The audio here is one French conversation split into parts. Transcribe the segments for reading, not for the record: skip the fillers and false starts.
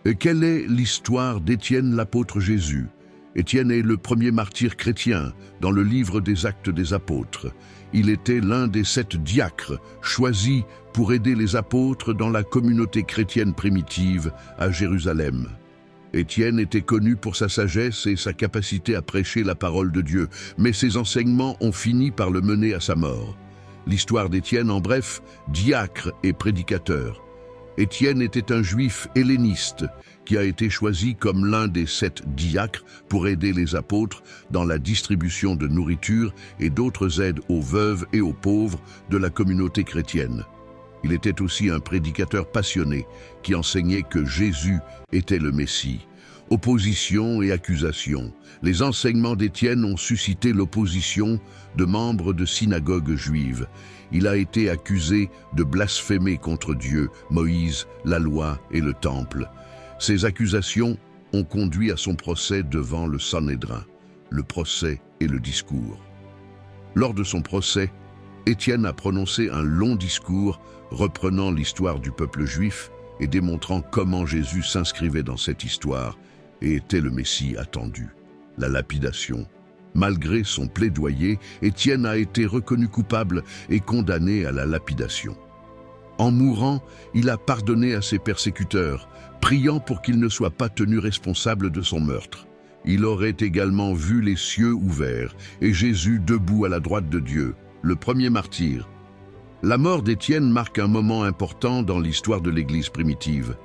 Et quelle est l'histoire d'Étienne l'apôtre Jésus? Étienne est le premier martyr chrétien dans le livre des Actes des Apôtres. Il était l'un des 7 diacres choisis pour aider les apôtres dans la communauté chrétienne primitive à Jérusalem. Étienne était connu pour sa sagesse et sa capacité à prêcher la parole de Dieu, mais ses enseignements ont fini par le mener à sa mort. L'histoire d'Étienne, en bref, diacre et prédicateur. Étienne était un juif helléniste qui a été choisi comme l'un des 7 diacres pour aider les apôtres dans la distribution de nourriture et d'autres aides aux veuves et aux pauvres de la communauté chrétienne. Il était aussi un prédicateur passionné qui enseignait que Jésus était le Messie. Opposition et accusation. Les enseignements d'Étienne ont suscité l'opposition de membres de synagogues juives. Il a été accusé de blasphémer contre Dieu, Moïse, la loi et le temple. Ces accusations ont conduit à son procès devant le Sanhédrin, le procès et le discours. Lors de son procès, Étienne a prononcé un long discours reprenant l'histoire du peuple juif et démontrant comment Jésus s'inscrivait dans cette histoire et était le Messie attendu. La lapidation. Malgré son plaidoyer, Étienne a été reconnu coupable et condamné à la lapidation. En mourant, il a pardonné à ses persécuteurs, priant pour qu'il ne soit pas tenu responsable de son meurtre. Il aurait également vu les cieux ouverts et Jésus debout à la droite de Dieu, le premier martyr. La mort d'Étienne marque un moment important dans l'histoire de l'Église primitive,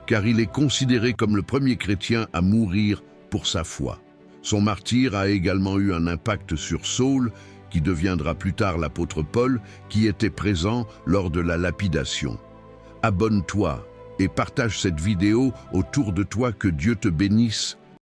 car il est considéré comme le premier chrétien à mourir pour sa foi. Son martyre a également eu un impact sur Saul, qui deviendra plus tard l'apôtre Paul, qui était présent lors de la lapidation. Abonne-toi et partage cette vidéo autour de toi. Que Dieu te bénisse.